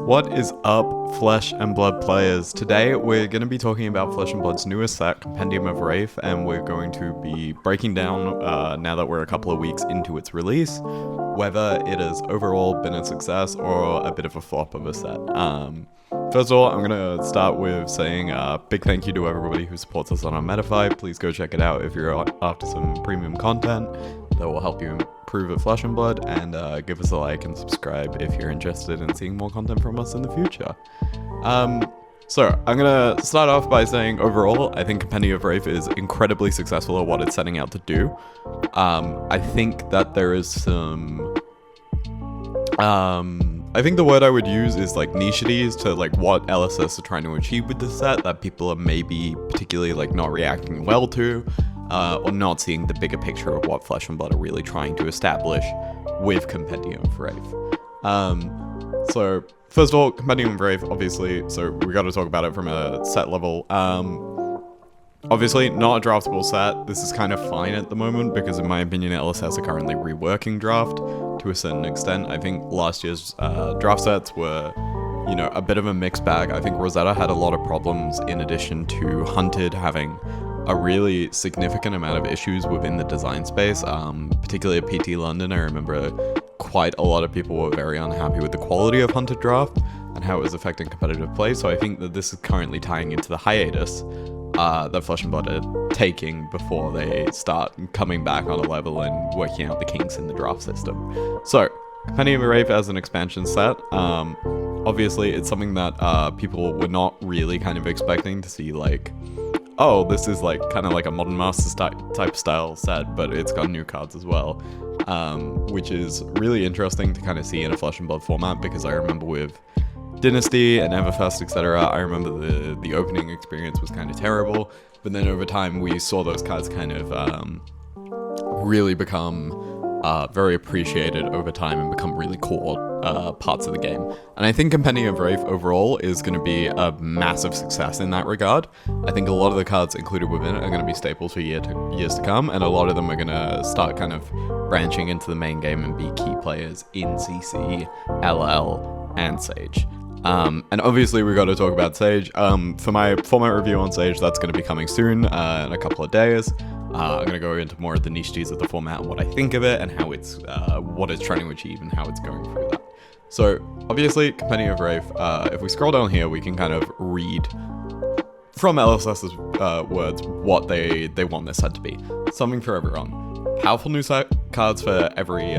What is up, Flesh and Blood players? Today we're going to be talking about Flesh and Blood's newest set, Compendium of Rathe, and we're going to be breaking down, now that we're a couple of weeks into its release, whether it has overall been a success or a bit of a flop of a set. First of all, I'm going to start with saying a big thank you to everybody who supports us on our Metafy. Please go check it out if you're after some premium content that will help you improve at Flesh and Blood, and give us a like and subscribe if you're interested in seeing more content from us in the future. So I'm gonna start off by saying overall, I think Compendium of Rathe is incredibly successful at what it's setting out to do. I think that there is some... I think the word I would use is like nicheities to like what LSS are trying to achieve with this set that people are maybe particularly like not reacting well to. Or not seeing the bigger picture of what Flesh and Blood are really trying to establish with Compendium of Rathe. So, first of all, Compendium of Rathe, obviously, so we got to talk about it from a set level. Obviously, not a draftable set. This is kind of fine at the moment because, in my opinion, LSS are currently reworking draft to a certain extent. I think last year's draft sets were, you know, a bit of a mixed bag. I think Rosetta had a lot of problems in addition to Hunted having a really significant amount of issues within the design space, particularly at PT London. I remember quite a lot of people were very unhappy with the quality of Hunted Draft and how it was affecting competitive play, so I think that this is currently tying into the hiatus that Flesh and Blood are taking before they start coming back on a level and working out the kinks in the draft system. So, Compendium of Rathe as an expansion set, obviously it's something that people were not really kind of expecting to see, like, oh, this is like kind of like a Modern Masters type style set, but it's got new cards as well, which is really interesting to kind of see in a Flesh and Blood format, because I remember with Dynasty and Everfest, etc., I remember the opening experience was kind of terrible, but then over time we saw those cards kind of really become very appreciated over time and become really core parts of the game. And I think Compendium of Rathe overall is going to be a massive success in that regard. I think a lot of the cards included within it are going to be staples for years to come, and a lot of them are going to start kind of branching into the main game and be key players in CC, LL, and Sage. And obviously we got to talk about Sage. For my format review on Sage, that's going to be coming soon, in a couple of days. I'm going to go into more of the nicheities of the format and what I think of it and how it's, what it's trying to achieve and how it's going through that. So, obviously, Compendium of Rathe, if we scroll down here, we can kind of read from LSS's words what they want this set to be. Something for everyone. Powerful new cards for every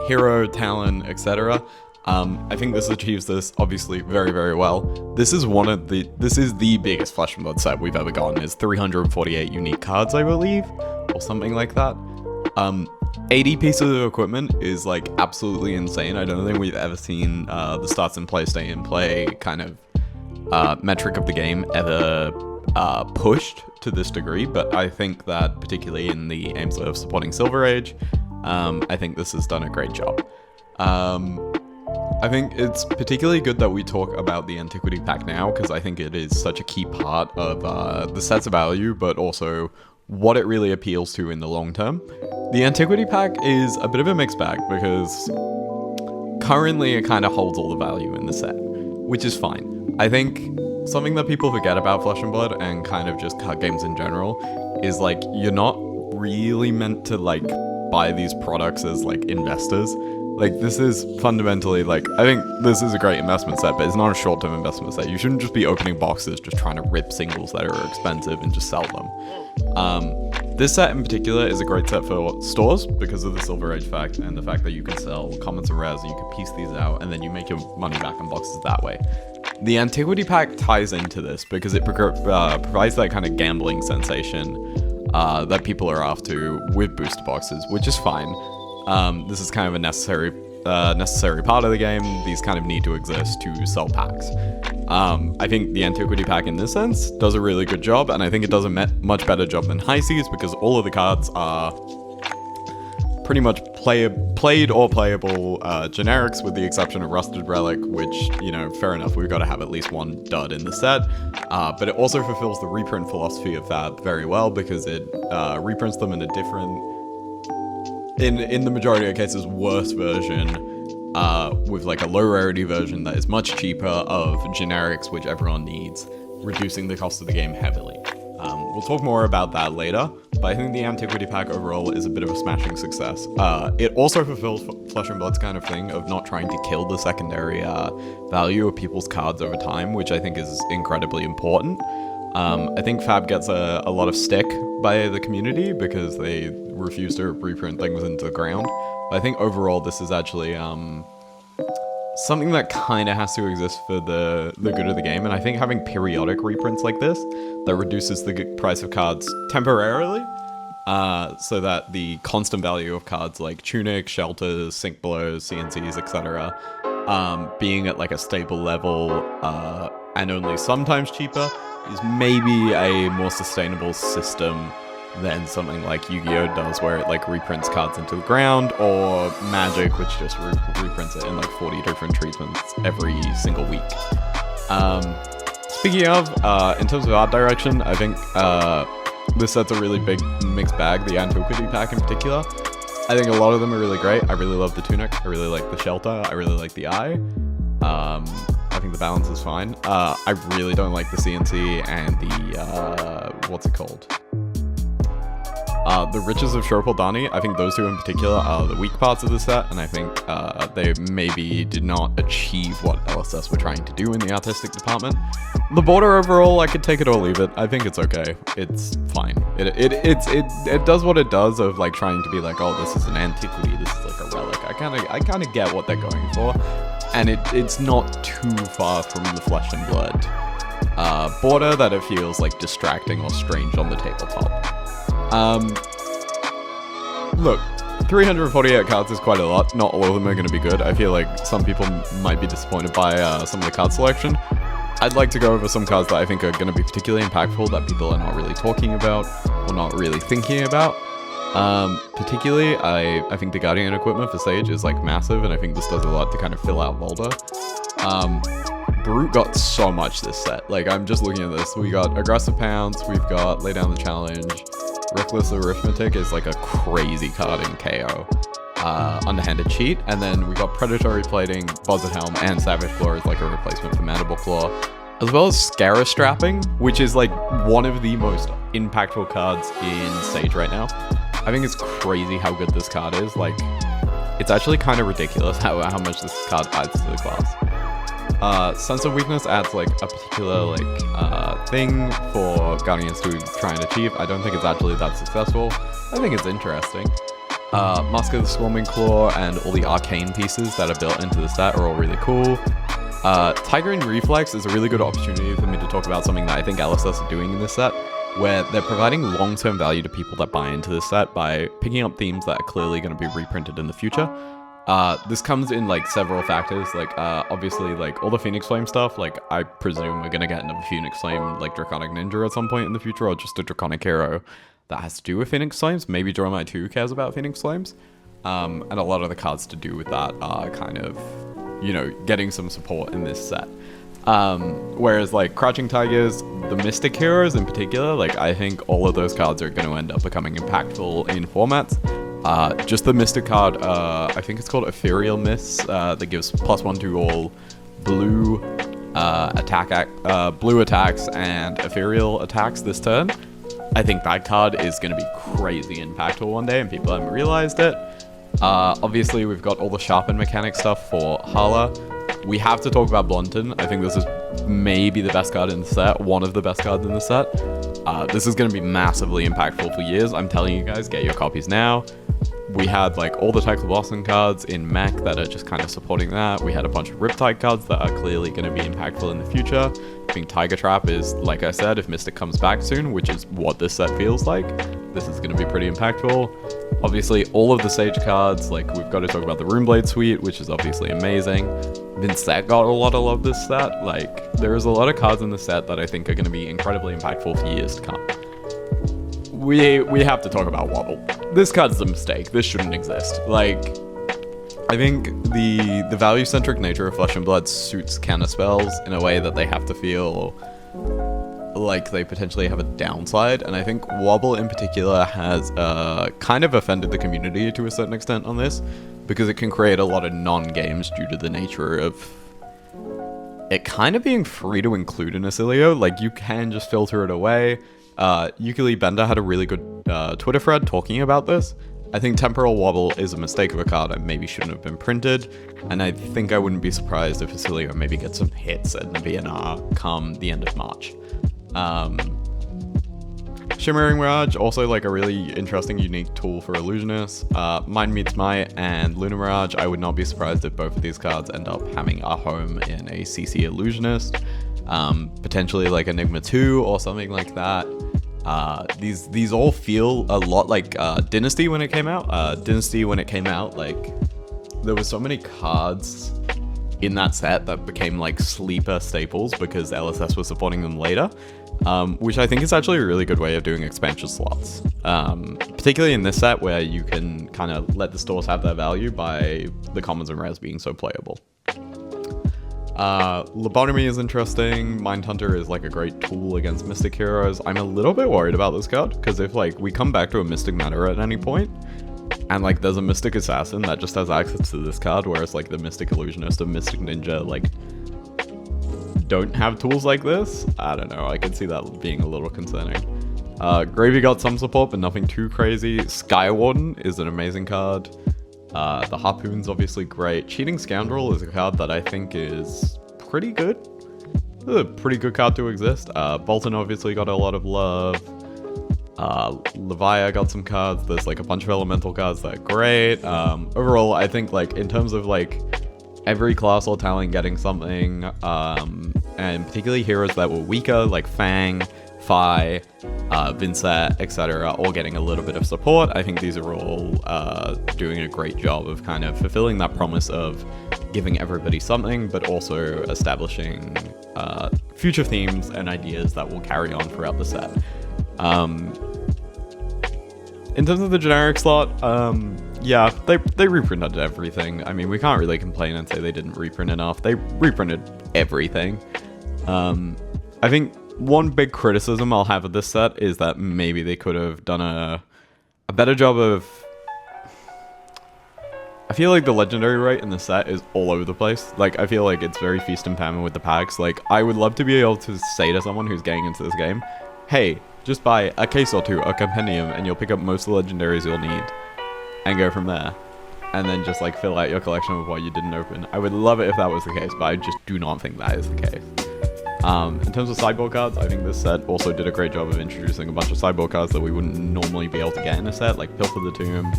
hero, talent, etc. I think this achieves this obviously very, very well. This is the biggest Flesh and Blood set we've ever gotten. It's 348 unique cards, I believe, or something like that. 80 pieces of equipment is like absolutely insane. I don't think we've ever seen the starts in play, stay in play kind of metric of the game ever pushed to this degree, but I think that particularly in the aims of supporting Silver Age, I think this has done a great job. I think it's particularly good that we talk about the Antiquity pack now, because I think it is such a key part of the set's value, but also what it really appeals to in the long term. The Antiquity pack is a bit of a mixed bag, because currently it kind of holds all the value in the set, which is fine. I think something that people forget about Flesh and Blood and kind of just card games in general is like, you're not really meant to like buy these products as like investors. Like, this is fundamentally, like, I think this is a great investment set, but it's not a short-term investment set. You shouldn't just be opening boxes just trying to rip singles that are expensive and just sell them. This set in particular is a great set for stores because of the Silver Age fact and the fact that you can sell commons and rares and you can piece these out and then you make your money back in boxes that way. The Antiquity pack ties into this because it provides that kind of gambling sensation that people are after with booster boxes, which is fine. This is kind of a necessary part of the game. These kind of need to exist to sell packs. I think the Antiquity pack in this sense does a really good job, and I think it does a much better job than High Seas because all of the cards are pretty much played or playable generics, with the exception of Rusted Relic, which, you know, fair enough, we've got to have at least one dud in the set. But it also fulfills the reprint philosophy of Fab very well because it reprints them in a different, in the majority of cases, worse version with like a low rarity version that is much cheaper of generics, which everyone needs, reducing the cost of the game heavily. We'll talk more about that later, but I think the Antiquity pack overall is a bit of a smashing success. It also fulfills Flesh and Blood's kind of thing of not trying to kill the secondary value of people's cards over time, which I think is incredibly important. I think Fab gets a lot of stick by the community because they refuse to reprint things into the ground. But I think overall this is actually something that kind of has to exist for the good of the game, and I think having periodic reprints like this that reduces the price of cards temporarily, so that the constant value of cards like Tunic, Shelters, Sink Blows, CNCs, etc., being at like a stable level and only sometimes cheaper is maybe a more sustainable system than something like Yu-Gi-Oh does, where it like reprints cards into the ground, or Magic, which just reprints it in like 40 different treatments every single week. Speaking of, in terms of art direction, I think this set's a really big mixed bag, the Antiquity pack in particular. I think a lot of them are really great. I really love the Tunic, I really like the Shelter, I really like the Eye. I think the balance is fine. I really don't like the CNC and the, what's it called? The Riches of Shropaldani, I think those two in particular are the weak parts of the set, and I think they maybe did not achieve what LSS were trying to do in the artistic department. The border overall, I could take it or leave it. I think it's okay. It's fine. It does what it does of like trying to be like, oh, this is an antiquity, this is like a relic. I kind of get what they're going for, and it's not too far from the Flesh and Blood border that it feels like distracting or strange on the tabletop. Look, 348 cards is quite a lot. Not all of them are going to be good. I feel like some people might be disappointed by some of the card selection. I'd like to go over some cards that I think are going to be particularly impactful that people are not really talking about or not really thinking about. Particularly, I think the Guardian equipment for Sage is like massive, and I think this does a lot to kind of fill out Volda. Brute got so much this set. Like, I'm just looking at this. We got Aggressive Pounce, we've got Lay Down the Challenge. Reckless Arithmetic is like a crazy card in KO. Underhanded Cheat, and then we got Predatory Plating, Buzzard Helm, and Savage Claw is like a replacement for Mandible Claw, as well as Scara Strapping, which is like one of the most impactful cards in Sage right now. I think it's crazy how good this card is. Like, it's actually kind of ridiculous how much this card adds to the class. Sense of Weakness adds like a particular like thing for Guardians to try and achieve. I don't think it's actually that successful. I think it's interesting. Mask of the Swarming Claw and all the arcane pieces that are built into the set are all really cool. Tiger and Reflex is a really good opportunity for me to talk about something that I think LSS are doing in this set, where they're providing long-term value to people that buy into this set by picking up themes that are clearly going to be reprinted in the future. This comes in like several factors, like obviously like all the Phoenix Flame stuff, like I presume we're gonna get another Phoenix Flame like Draconic Ninja at some point in the future, or just a Draconic hero that has to do with Phoenix Flames. Maybe Dromai 2 cares about Phoenix Flames. And a lot of the cards to do with that are kind of, you know, getting some support in this set. Whereas like Crouching Tigers, the Mystic Heroes in particular, like I think all of those cards are going to end up becoming impactful in formats. Just the Mystic card, I think it's called Ethereal Mists, that gives +1 to all blue blue attacks and ethereal attacks this turn. I think that card is going to be crazy impactful one day, and people haven't realized it. Obviously, we've got all the Sharpen mechanic stuff for Hala. We have to talk about Blunton. I think this is maybe the best card in the set, one of the best cards in the set. This is going to be massively impactful for years. I'm telling you guys, get your copies now. We had like all the Tyclobossum cards in mech that are just kind of supporting that. We had a bunch of Riptide cards that are clearly going to be impactful in the future. I think Tiger Trap is, like I said, if Mystic comes back soon, which is what this set feels like, this is going to be pretty impactful. Obviously, all of the Sage cards, like we've got to talk about the Runeblade suite, which is obviously amazing. Vincent got a lot of love this set. Like, there is a lot of cards in the set that I think are going to be incredibly impactful for years to come. We have to talk about Wobble. This card's a mistake. This shouldn't exist. Like, I think the value-centric nature of Flesh and Blood suits counter spells in a way that they have to feel like they potentially have a downside, and I think Wobble in particular has kind of offended the community to a certain extent on this, because it can create a lot of non-games due to the nature of it kind of being free to include in Acilio. Like, you can just filter it away. Yukili Bender had a really good Twitter thread talking about this. I think Temporal Wobble is a mistake of a card and maybe shouldn't have been printed, and I think I wouldn't be surprised if Acilio maybe gets some hits in the BNR come the end of March. Shimmering Mirage, also like a really interesting, unique tool for Illusionists. Mind Meets Might and Lunar Mirage, I would not be surprised if both of these cards end up having a home in a CC Illusionist. Potentially like Enigma 2 or something like that. These all feel a lot like Dynasty when it came out. Dynasty when it came out, like, there were so many cards in that set that became like sleeper staples because LSS was supporting them later, which I think is actually a really good way of doing expansion slots. Particularly in this set where you can kind of let the stores have their value by the commons and rares being so playable. Lobotomy is interesting. Mindhunter is like a great tool against Mystic Heroes. I'm a little bit worried about this card, because if like we come back to a Mystic Matter at any point, and like there's a Mystic Assassin that just has access to this card, whereas like the Mystic Illusionist or Mystic Ninja like don't have tools like this, I don't know, I could see that being a little concerning. Gravy got some support, but nothing too crazy. Skywarden is an amazing card. The Harpoon's obviously great. Cheating Scoundrel is a card that I think is pretty good. It's a pretty good card to exist. Bolton obviously got a lot of love. Levia got some cards. There's like a bunch of elemental cards that are great. Overall, I think like in terms of like every class or talent getting something, and particularly heroes that were weaker like Fang, Phi, Vincent, etc., all getting a little bit of support. I think these are all doing a great job of kind of fulfilling that promise of giving everybody something, but also establishing future themes and ideas that will carry on throughout the set. In terms of the generic slot, yeah, they reprinted everything. I mean, we can't really complain and say they didn't reprint enough. They reprinted everything. I think one big criticism I'll have of this set is that maybe they could have done a better job of... I feel like the legendary rate in the set is all over the place. Like, I feel like it's very feast and famine with the packs. Like, I would love to be able to say to someone who's getting into this game, hey, just buy a case or two, a compendium, and you'll pick up most of the legendaries you'll need, and go from there. And then just, like, fill out your collection with what you didn't open. I would love it if that was the case, but I just do not think that is the case. In terms of sideboard cards, I think this set also did a great job of introducing a bunch of sideboard cards that we wouldn't normally be able to get in a set, like Pilfer the Tomb,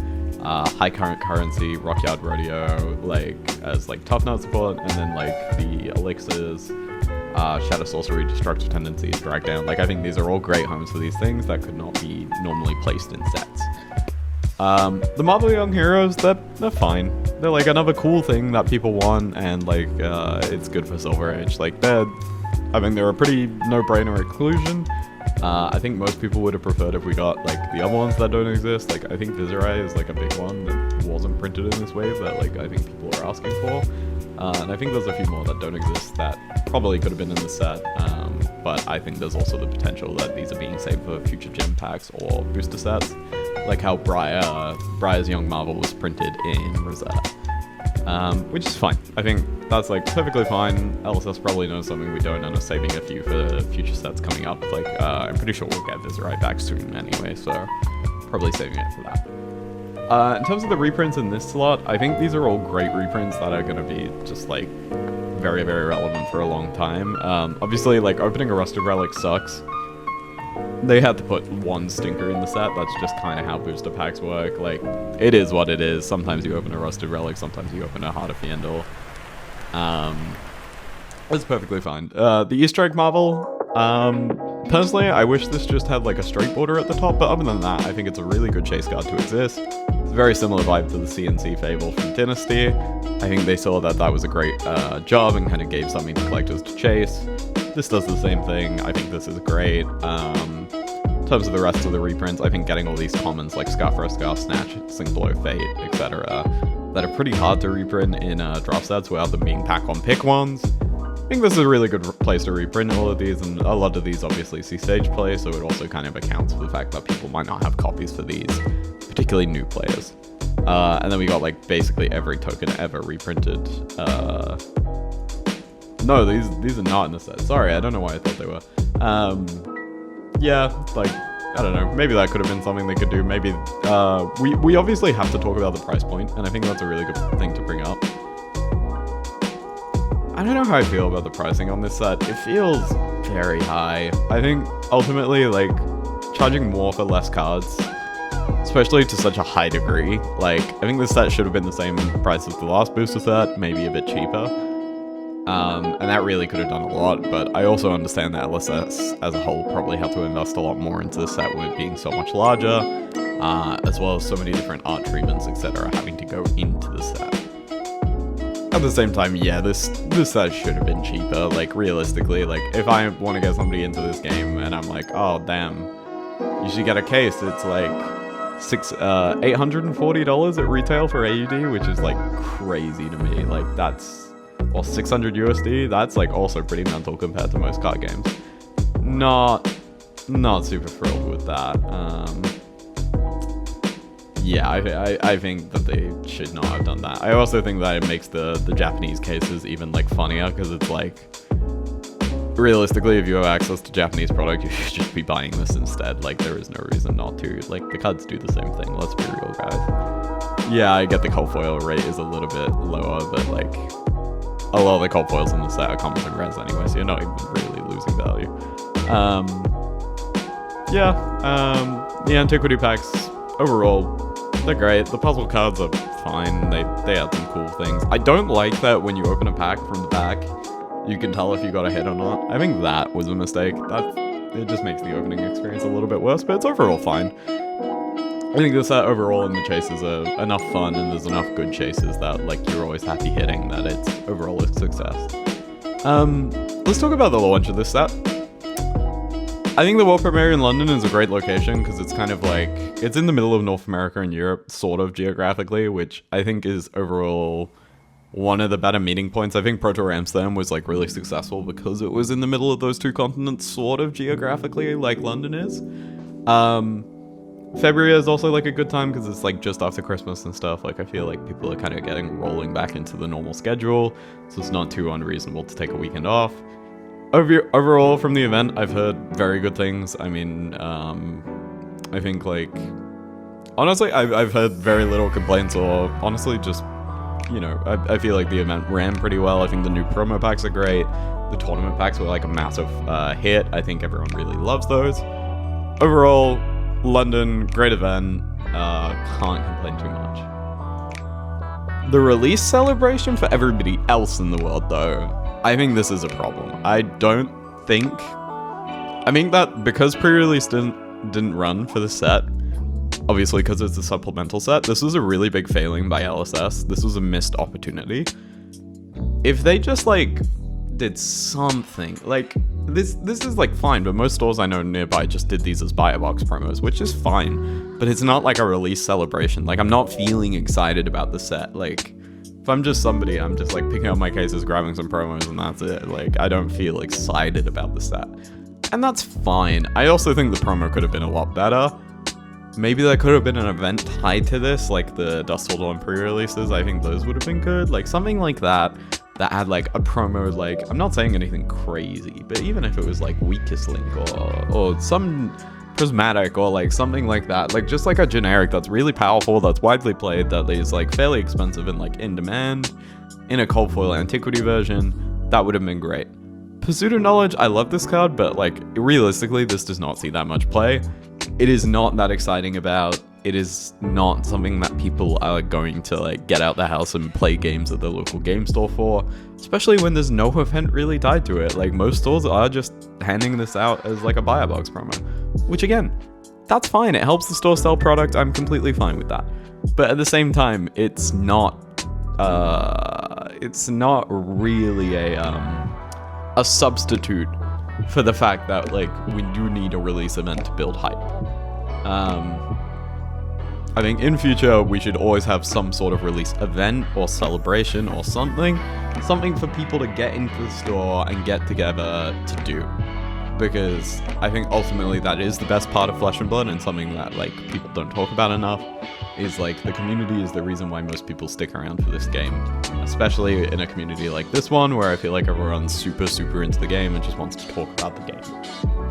High Current Currency, Rockyard Rodeo, like, as, like, Tough Nut support, and then, like, the Elixirs, Shadow Sorcery, Destructive Tendency, and Drag Down. Like, I think these are all great homes for these things that could not be normally placed in sets. The Marvel Young Heroes, they're fine. They're, like, another cool thing that people want, and, like, it's good for Silver Age. Like, I think they're a pretty no-brainer inclusion. I think most people would have preferred if we got, like, the other ones that don't exist. Like, I think Viserai is, like, a big one that wasn't printed in this wave that, like, I think people are asking for. And I think there's a few more that don't exist that probably could have been in the set. But I think there's also the potential that these are being saved for future gem packs or booster sets. Like how Briar's Young Marvel was printed in Rosetta. Which is fine. I think that's like perfectly fine. LSS probably knows something we don't and are saving a few for future sets coming up. Like, I'm pretty sure we'll get Viserai back soon anyway, so probably saving it for that. In terms of the reprints in this slot, I think these are all great reprints that are going to be just like very, very relevant for a long time. Obviously, like, opening a Rusted Relic sucks. They had to put one stinker in the set. That's just kind of how booster packs work. Like, it is what it is. Sometimes you open a Rusted Relic, sometimes you open a Heart of Fiendel. It's perfectly fine. The Easter Egg Marvel, personally, I wish this just had like a straight border at the top, but other than that, I think it's a really good chase card to exist. It's a very similar vibe to the CNC Fable from Dynasty. I think they saw that that was a great job and kind of gave something to collectors to chase. This does the same thing. I think this is great. In terms of the rest of the reprints, I think getting all these commons like Scar for a Scar, Snatch, Sing Blow, Fate, etc. that are pretty hard to reprint in draft sets without them being pack-on-pick ones. I think this is a really good place to reprint all of these, and a lot of these obviously see stage play, so it also kind of accounts for the fact that people might not have copies for these, particularly new players. And then we got like basically every token ever reprinted. No, these are not in the set. Sorry, I don't know why I thought they were. Yeah, like, I don't know. Maybe that could have been something they could do. Maybe, we obviously have to talk about the price point, and I think that's a really good thing to bring up. I don't know how I feel about the pricing on this set. It feels very high. I think, ultimately, like, charging more for less cards, especially to such a high degree, like, I think this set should have been the same price as the last booster set, maybe a bit cheaper. And that really could have done a lot, but I also understand that LSS as a whole probably had to invest a lot more into the set with it being so much larger, as well as so many different art treatments, etc. having to go into the set. At the same time, yeah, this set should have been cheaper. Like, realistically, like, if I want to get somebody into this game and I'm like, oh, damn, you should get a case, it's like $840 at retail for AUD, which is, like, crazy to me. Like, that's... or 600 USD, that's like also pretty mental compared to most card games. Not super thrilled with that. Yeah, I think that they should not have done that. I also think that it makes the Japanese cases even like funnier, because it's like, realistically, if you have access to Japanese product, you should just be buying this instead. Like, there is no reason not to. Like, the cards do the same thing, let's be real, guys. Yeah, I get the cold foil rate is a little bit lower, but like, a lot of the cold foils in the set are commons and rares anyway, so you're not even really losing value. The antiquity packs, overall, they're great. The puzzle cards are fine. They add some cool things. I don't like that when you open a pack from the back, you can tell if you got a hit or not. I think that was a mistake. It just makes the opening experience a little bit worse, but it's overall fine. I think the set overall and the chases are enough fun, and there's enough good chases that, like, you're always happy hitting, that it's overall a success. Let's talk about the launch of this set. I think the world premiere in London is a great location, because it's kind of like, it's in the middle of North America and Europe, sort of geographically, which I think is overall one of the better meeting points. I think Proto Amsterdam was like really successful because it was in the middle of those two continents, sort of geographically, like London is. February is also like a good time because it's like just after Christmas and stuff. Like, I feel like people are kind of rolling back into the normal schedule, so it's not too unreasonable to take a weekend off. Overall, from the event, I've heard very good things. I mean, I think, like, honestly, I've heard very little complaints, or honestly just, you know, I feel like the event ran pretty well. I think the new promo packs are great. The tournament packs were like a massive hit. I think everyone really loves those. Overall, London, great event. Can't complain too much. The release celebration for everybody else in the world, though, I think this is a problem. I think that because pre-release didn't run for the set, obviously because it's a supplemental set, this was a really big failing by LSS. This was a missed opportunity. If they just, like, did something, like, this is, like, fine, but most stores I know nearby just did these as buy a box promos, which is fine, but it's not like a release celebration. Like, I'm not feeling excited about the set. Like, if I'm just somebody, I'm just, like, picking up my cases, grabbing some promos, and that's it. Like, I don't feel excited about the set. And that's fine. I also think the promo could have been a lot better. Maybe there could have been an event tied to this, like the Dust Till Dawn pre-releases. I think those would have been good. Like, something like that had, like, a promo, like, I'm not saying anything crazy, but even if it was, like, Weakest Link or some prismatic or, like, something like that, like, just, like, a generic that's really powerful, that's widely played, that is, like, fairly expensive and, like, in demand, in a cold foil antiquity version, that would have been great. Pursuit of Knowledge, I love this card, but, like, realistically, this does not see that much play. It is not that exciting about. It is not something that people are going to, like, get out the house and play games at the local game store for, especially when there's no event really tied to it. Like, most stores are just handing this out as, like, a buy a box promo, which, again, that's fine. It helps the store sell product. I'm completely fine with that. But at the same time, it's not really a substitute for the fact that, like, we do need a release event to build hype. I think in future we should always have some sort of release event or celebration or something for people to get into the store and get together to do. because I think ultimately that is the best part of Flesh and Blood, and something that like people don't talk about enough is like the community is the reason why most people stick around for this game, especially in a community like this one where I feel like everyone's super into the game and just wants to talk about the game.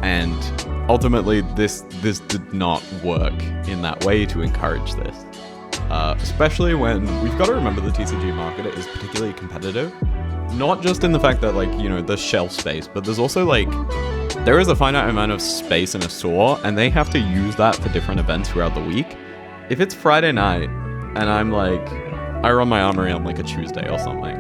And ultimately this did not work in that way to encourage this, especially when we've got to remember the TCG market is particularly competitive, not just in the fact that like, you know, there's shelf space, but there's also like there is a finite amount of space in a store and they have to use that for different events throughout the week. If it's Friday night and I'm like, I run my armory on like a Tuesday or something,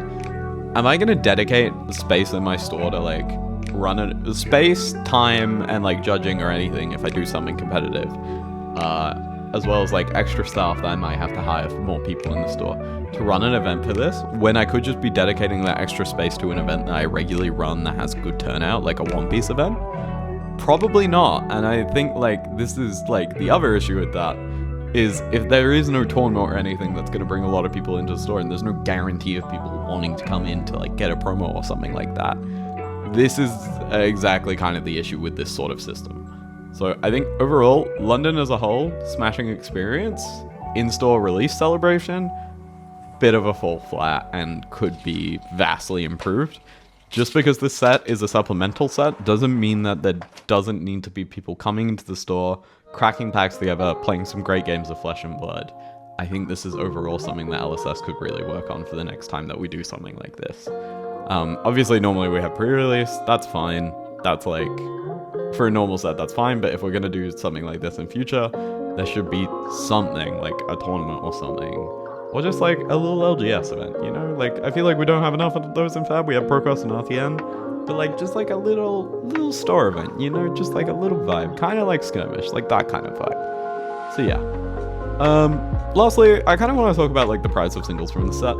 am I going to dedicate the space in my store to like run a space, time, and like judging or anything if I do something competitive, as well as like extra staff that I might have to hire for more people in the store to run an event for this, when I could just be dedicating that extra space to an event that I regularly run that has good turnout, like a One Piece event? Probably not. And I think like this is like the other issue with that is if there is no tournament or anything that's going to bring a lot of people into the store, and there's no guarantee of people wanting to come in to like get a promo or something like that, this is exactly kind of the issue with this sort of system. So I think overall, London as a whole, smashing experience, in-store release celebration, bit of a fall flat and could be vastly improved. Just because this set is a supplemental set doesn't mean that there doesn't need to be people coming into the store, cracking packs together, playing some great games of Flesh and Blood. I think this is overall something that LSS could really work on for the next time that we do something like this. Obviously, normally we have pre-release, that's fine. That's like, for a normal set, that's fine, but if we're gonna do something like this in future, there should be something, like a tournament or something. Or just like a little LGS event, you know? Like, I feel like we don't have enough of those in Fab. We have Procross and RTN, but like, just like a little store event, you know? Just like a little vibe, kind of like Skirmish, like that kind of vibe. So yeah. Lastly, I kind of want to talk about like the price of singles from the set.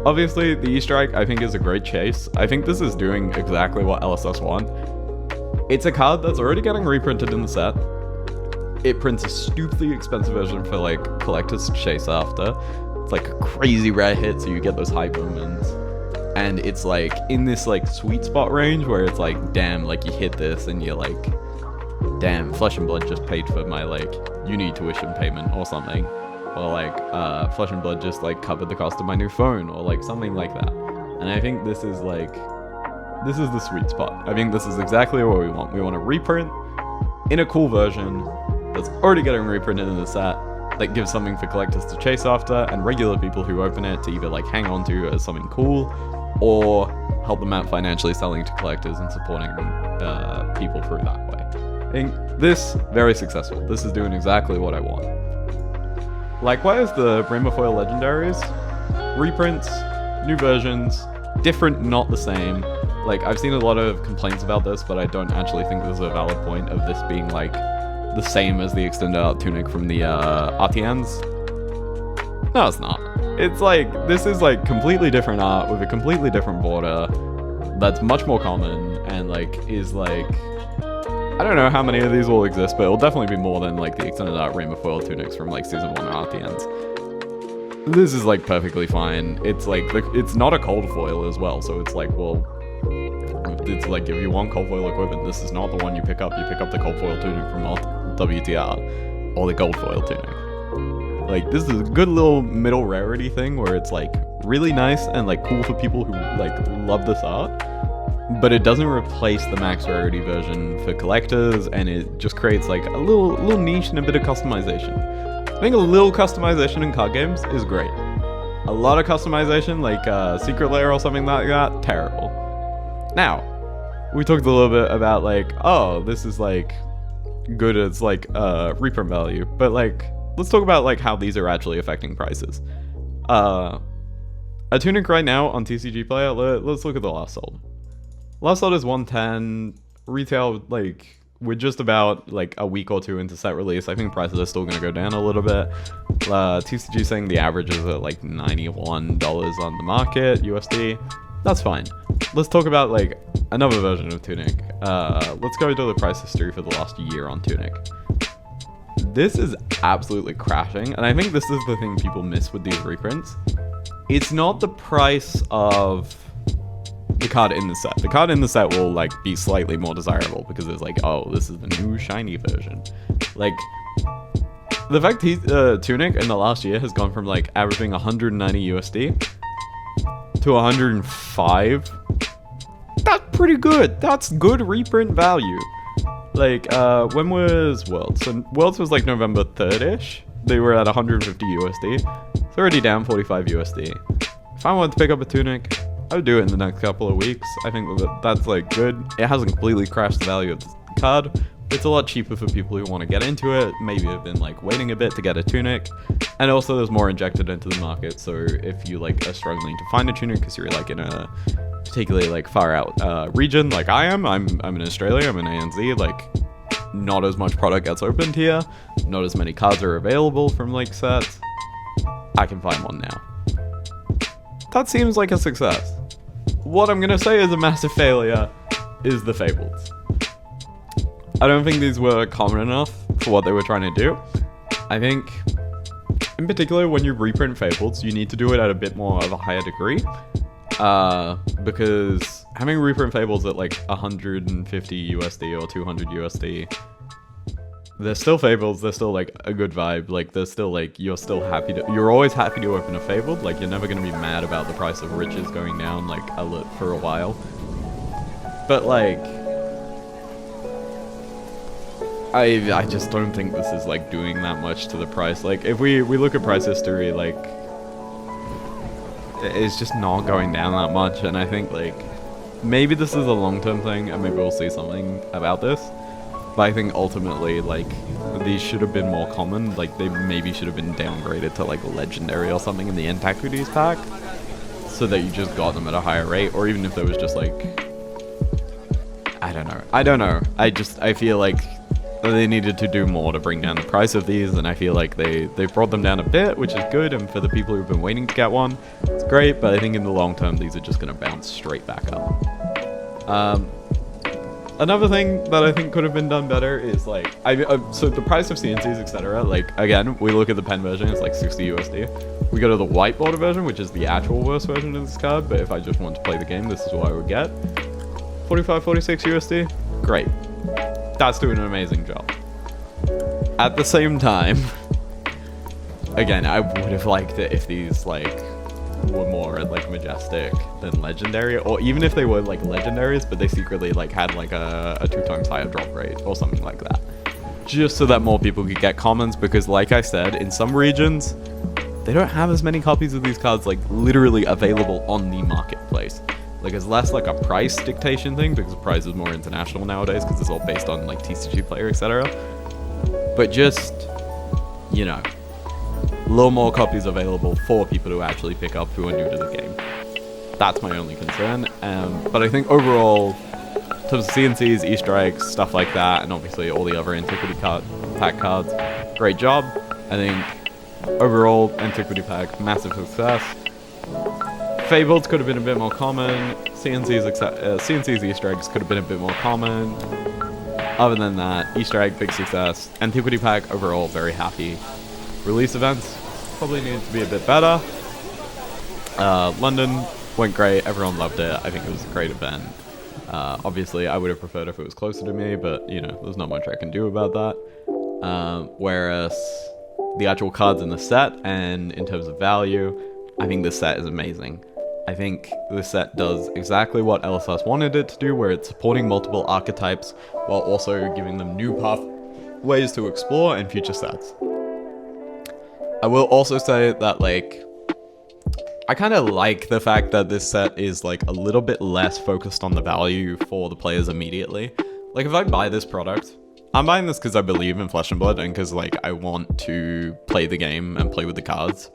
Obviously, the Easter egg, I think, is a great chase. I think this is doing exactly what LSS want. It's a card that's already getting reprinted in the set. It prints a stupidly expensive version for like collectors to chase after. It's like a crazy rare hit, so you get those hype moments. And it's like in this like sweet spot range where it's like, damn, like you hit this and you're like, damn, Flesh and Blood just paid for my like uni tuition payment or something. Or like Flesh and Blood just like covered the cost of my new phone or like something like that. And I think this is like, this is the sweet spot. I think this is exactly what we want. We want a reprint in a cool version that's already getting reprinted in the set that gives something for collectors to chase after and regular people who open it to either like hang on to as something cool or help them out financially selling to collectors and supporting people through that way. I think this, very successful. This is doing exactly what I want. Likewise, the Rainbow Foil Legendaries, reprints, new versions, different, not the same. Like, I've seen a lot of complaints about this, but I don't actually think there's a valid point of this being like the same as the extended art tunic from the RTNs. No, it's not. It's like, this is like completely different art with a completely different border that's much more common and like is like, I don't know how many of these will exist, but it'll definitely be more than like the extended art Rainbow Foil tunics from like Season 1 RTNs. This is like perfectly fine. It's like, it's not a cold foil as well, so it's like, well, it's like if you want cold foil equipment, this is not the one you pick up. You pick up the cold foil tunic from WTR or the gold foil tunic. Like, this is a good little middle rarity thing where it's like really nice and like cool for people who like love this art, but it doesn't replace the max rarity version for collectors, and it just creates like a little niche and a bit of customization. I think a little customization in card games is great. A lot of customization, like Secret Lair or something like that, terrible. Now, we talked a little bit about like, oh, this is like good as like reprint value, but like, let's talk about like how these are actually affecting prices. A tunic right now on TCG Player, let's look at the last sold. Last sold is 110, retail, like, we're just about like a week or two into set release. I think prices are still going to go down a little bit. TCG saying the average is at like $91 on the market, USD. That's fine. Let's talk about like another version of Tunic. Let's go to the price history for the last year on Tunic. This is absolutely crashing, and I think this is the thing people miss with these reprints. It's not the price of the card in the set. The card in the set will like be slightly more desirable because it's like, oh, this is the new shiny version. Like, the fact Tunic in the last year has gone from like averaging 190 USD to 105. That's pretty good. That's good reprint value. Like, when was Worlds? So Worlds was like November 3rd-ish. They were at 150 USD. It's already down 45 USD. If I wanted to pick up a Tunic, I would do it in the next couple of weeks. I think that's like good. It hasn't completely crashed the value of the card. It's a lot cheaper for people who want to get into it. Maybe have been like waiting a bit to get a Tunic. And also there's more injected into the market. So if you like are struggling to find a Tunic because you're like in a particularly like far out region like I am. I'm in Australia, I'm in ANZ, like not as much product gets opened here, not as many cards are available from like sets. I can find one now. That seems like a success. What I'm gonna say is a massive failure is the Fabled. I don't think these were common enough for what they were trying to do. I think in particular when you reprint Fabled, you need to do it at a bit more of a higher degree. Because having reprint Fables at like 150 USD or 200 USD, they're still Fables, they're still like a good vibe, like they're still like, you're always happy to open a Fabled, like you're never going to be mad about the price of riches going down like for a while. But like, I just don't think this is like doing that much to the price. Like if we look at price history, like it's just not going down that much, and I think like maybe this is a long-term thing and maybe we'll see something about this, but I think ultimately like these should have been more common. Like they maybe should have been downgraded to like legendary or something in the antiquities pack so that you just got them at a higher rate, or even if there was just like I don't know. I feel like they needed to do more to bring down the price of these, and I feel like they brought them down a bit, which is good, and for the people who've been waiting to get one, it's great, but I think in the long term, these are just going to bounce straight back up. Another thing that I think could have been done better is like, so the price of CNCs, etc., like, again, we look at the pen version, it's like 60 USD. We go to the white border version, which is the actual worst version of this card, but if I just want to play the game, this is what I would get. 45, 46 USD, great. That's doing an amazing job. At the same time, again, I would have liked it if these like were more like majestic than legendary, or even if they were like legendaries, but they secretly like had like a 2 times higher drop rate or something like that, just so that more people could get commons. Because like I said, in some regions, they don't have as many copies of these cards like literally available on the marketplace. Like, it's less like a price dictation thing, because the price is more international nowadays, because it's all based on, like, TCG player, etc. But just, you know, a little more copies available for people to actually pick up who are new to the game. That's my only concern. But I think overall, in terms of CNCs, Easter eggs, stuff like that, and obviously all the other Antiquity pack cards, great job. I think overall, Antiquity pack, massive success. Fables could have been a bit more common. CNC's Easter eggs could have been a bit more common. Other than that, Easter egg, big success. Antiquity pack, overall, very happy. Release events, probably needed to be a bit better. London went great, everyone loved it. I think it was a great event. Obviously, I would have preferred if it was closer to me, but, you know, there's not much I can do about that. Whereas the actual cards in the set, and in terms of value, I think this set is amazing. I think this set does exactly what LSS wanted it to do, where it's supporting multiple archetypes while also giving them new pathways to explore in future sets. I will also say that, like, I kind of like the fact that this set is, like, a little bit less focused on the value for the players immediately. Like, if I buy this product, I'm buying this because I believe in Flesh and Blood and because, like, I want to play the game and play with the cards.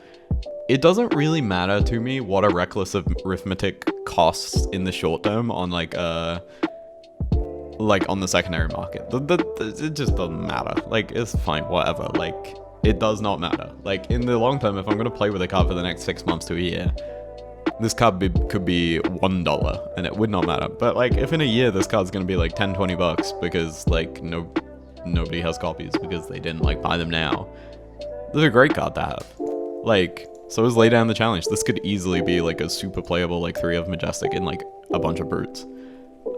It doesn't really matter to me what a reckless arithmetic costs in the short term on like on the secondary market. It just doesn't matter. Like, it's fine, whatever. Like, it does not matter. Like, in the long term, if I'm going to play with a card for the next 6 months to a year, this card could be $1 and it would not matter. But like, if in a year this card's going to be like 10, 20 bucks because like nobody has copies because they didn't like buy them now, this is a great card to have. Like, So is Lay Down the Challenge. This could easily be like a super playable like 3 of Majestic in like a bunch of brutes.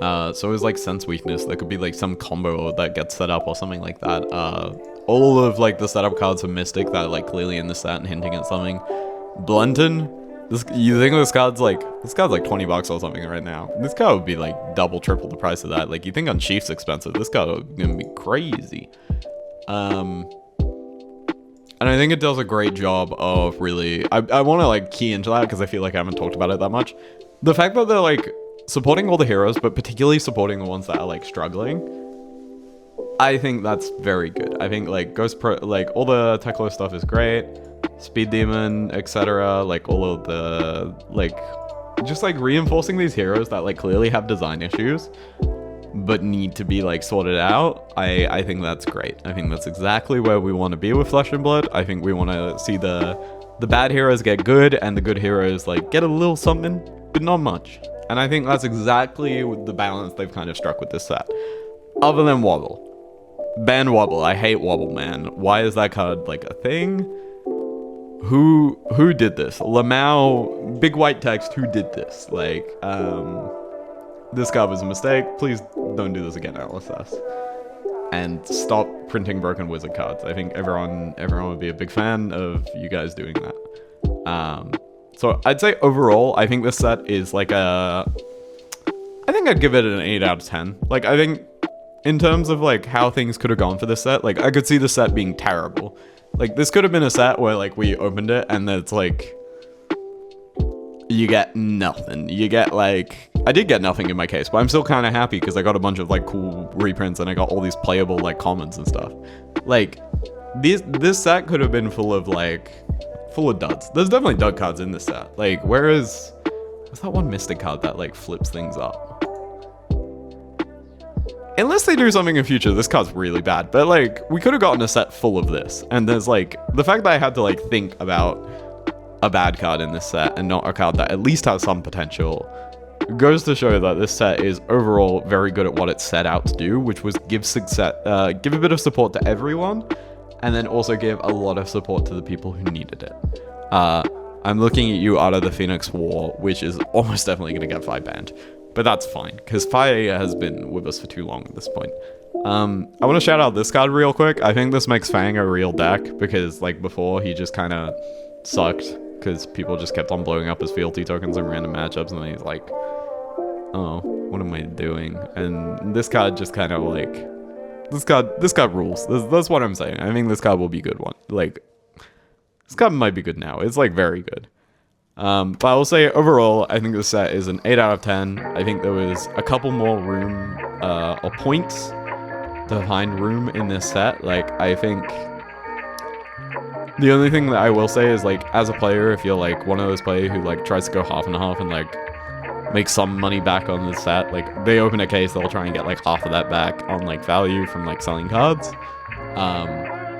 So is like Sense Weakness. There could be like some combo that gets set up or something like that. All of like the setup cards for Mystic that are like clearly in the set and hinting at something. Blunton. You think this card's like 20 bucks or something right now. This card would be like double, triple the price of that. Like you think Unsheath's expensive. This card is gonna be crazy. And I think it does a great job of really, I want to like key into that because I feel like I haven't talked about it that much. The fact that they're like supporting all the heroes, but particularly supporting the ones that are like struggling, I think that's very good. I think like like all the Teklo stuff is great, Speed Demon, etc. Like all of the like, just like reinforcing these heroes that like clearly have design issues, but need to be like sorted out. I think that's great. I think that's exactly where we want to be with Flesh and Blood. I think we want to see the bad heroes get good and the good heroes like get a little something, but not much. And I think that's exactly the balance they've kind of struck with this set. Other than Wobble. Ban Wobble. I hate Wobble, man. Why is that card like a thing? Who did this? Lamau, big white text, who did this? Like, this card was a mistake. Please don't do this again, LSS. And stop printing broken wizard cards. I think everyone would be a big fan of you guys doing that. So I'd say overall, I think this set is like I think I'd give it an 8 out of 10. Like, I think in terms of like how things could have gone for this set, like I could see the set being terrible. Like this could have been a set where like we opened it and it's like, you get nothing. You get like, I did get nothing in my case, but I'm still kind of happy because I got a bunch of like cool reprints and I got all these playable like commons and stuff. Like this set could have been full of duds. There's definitely dud cards in this set. Like, where's that one Mystic card that like flips things up? Unless they do something in future, this card's really bad. But like, we could have gotten a set full of this. And there's like, the fact that I had to like think about a bad card in this set and not a card that at least has some potential goes to show that this set is overall very good at what it set out to do, which was give a bit of support to everyone, and then also give a lot of support to the people who needed it. I'm looking at you out of the Phoenix War, which is almost definitely going to get Fi banned, but that's fine because Fi has been with us for too long at this point. I want to shout out this card real quick. I think this makes Fang a real deck because like before he just kind of sucked because people just kept on blowing up his fealty tokens in random matchups, and then he's like, oh, what am I doing? And this card just kind of like, this card rules. That's what I'm saying. I think this card will be a good one. Like, this card might be good now. It's like very good. But I will say overall, I think this set is an 8 out of 10. I think there was a couple more room or points to find room in this set. Like, I think the only thing that I will say is like, as a player, if you're like one of those players who like tries to go half and half and like make some money back on the set, like they open a case, they'll try and get like half of that back on like value from like selling cards.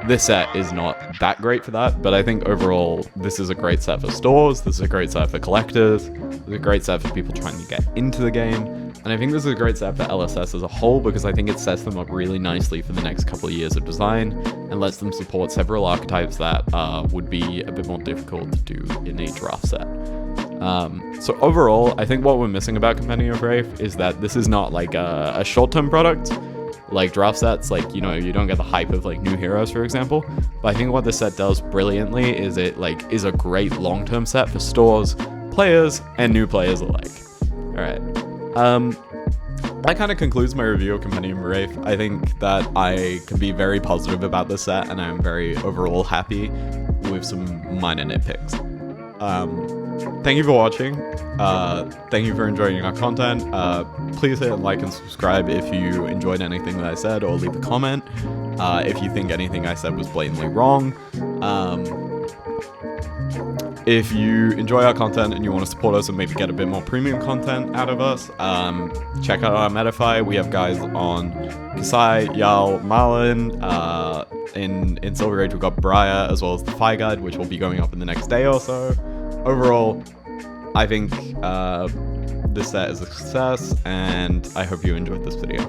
This set is not that great for that, but I think overall this is a great set for stores, this is a great set for collectors, this is a great set for people trying to get into the game, and I think this is a great set for LSS as a whole because I think it sets them up really nicely for the next couple of years of design and lets them support several archetypes that would be a bit more difficult to do in a draft set. So overall, I think what we're missing about Compendium of Rathe is that this is not like a short-term product like draft sets. Like, you know, you don't get the hype of like new heroes, for example, but I think what this set does brilliantly is it like is a great long-term set for stores, players, and new players alike. All right, that kind of concludes my review of Compendium of Rathe. I think that I can be very positive about this set, and I'm very overall happy with some minor nitpicks. Thank you for watching. Thank you for enjoying our content. Please hit like and subscribe if you enjoyed anything that I said, or leave a comment if you think anything I said was blatantly wrong. If you enjoy our content and you want to support us and maybe get a bit more premium content out of us, check out our Metafy. We have guys on Kasai, Yal, Marlin. In Silver Age, we've got Briar, as well as the Fi Guide, which will be going up in the next day or so. Overall, I think this set is a success, and I hope you enjoyed this video.